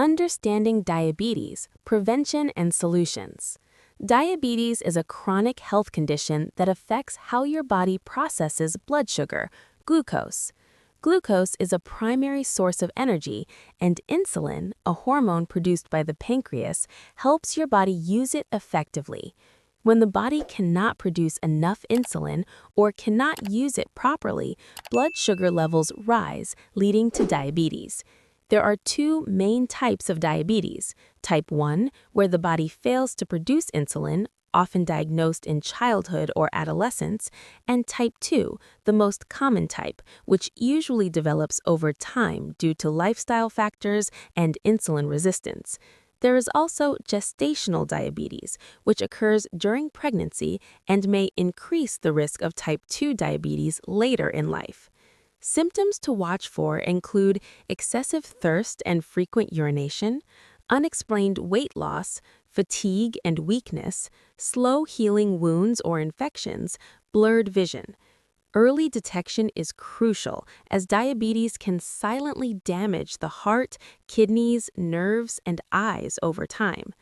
Understanding diabetes, prevention and solutions. Diabetes is a chronic health condition that affects how your body processes blood sugar, glucose. Glucose is a primary source of energy, and insulin, a hormone produced by the pancreas, helps your body use it effectively. When the body cannot produce enough insulin or cannot use it properly, blood sugar levels rise, leading to diabetes. There are two main types of diabetes: type 1, where the body fails to produce insulin, often diagnosed in childhood or adolescence, and type 2, the most common type, which usually develops over time due to lifestyle factors and insulin resistance. There is also gestational diabetes, which occurs during pregnancy and may increase the risk of type 2 diabetes later in life. Symptoms to watch for include excessive thirst and frequent urination, unexplained weight loss, fatigue and weakness, slow healing wounds or infections, blurred vision. Early detection is crucial, as diabetes can silently damage the heart, kidneys, nerves, and eyes over time.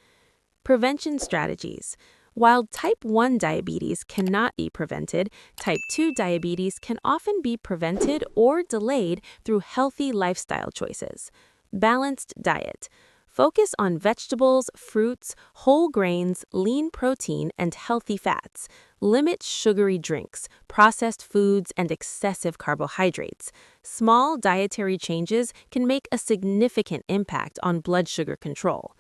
Prevention strategies. While type 1 diabetes cannot be prevented, type 2 diabetes can often be prevented or delayed through healthy lifestyle choices. Balanced diet. Focus on vegetables, fruits, whole grains, lean protein, and healthy fats. Limit sugary drinks, processed foods, and excessive carbohydrates. Small dietary changes can make a significant impact on blood sugar control.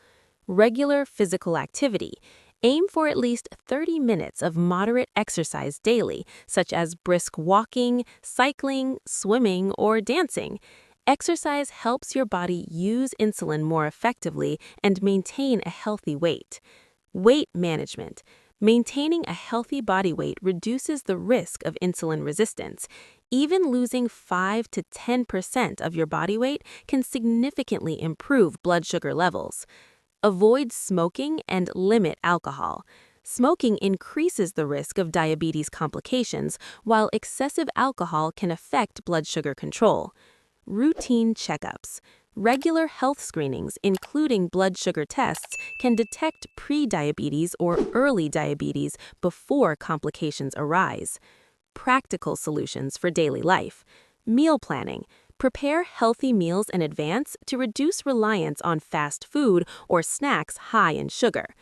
Regular physical activity. Aim for at least 30 minutes of moderate exercise daily, such as brisk walking, cycling, swimming, or dancing. Exercise helps your body use insulin more effectively and maintain a healthy weight. Weight management. Maintaining a healthy body weight reduces the risk of insulin resistance. Even losing 5 to 10% of your body weight can significantly improve blood sugar levels. Avoid smoking and limit alcohol. Smoking increases the risk of diabetes complications, while excessive alcohol can affect blood sugar control. Routine checkups. Regular health screenings, including blood sugar tests, can detect pre-diabetes or early diabetes before complications arise. Practical solutions for daily life. Meal planning. Prepare healthy meals in advance to reduce reliance on fast food or snacks high in sugar.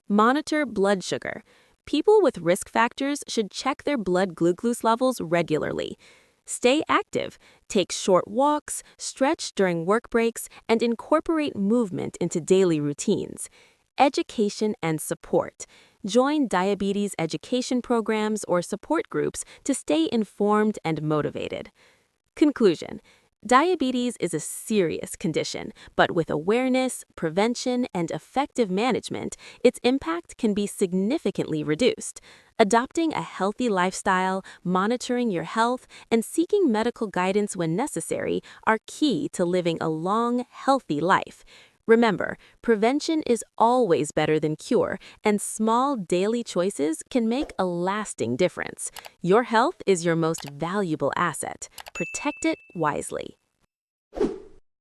Monitor blood sugar. People with risk factors should check their blood glucose levels regularly. Stay active. Take short walks, stretch during work breaks, and incorporate movement into daily routines. Education and support. Join diabetes education programs or support groups to stay informed and motivated. Conclusion. Diabetes is a serious condition, but with awareness, prevention, and effective management, its impact can be significantly reduced. Adopting a healthy lifestyle, monitoring your health, and seeking medical guidance when necessary are key to living a long, healthy life. Remember, prevention is always better than cure, and small daily choices can make a lasting difference. Your health is your most valuable asset. Protect it wisely.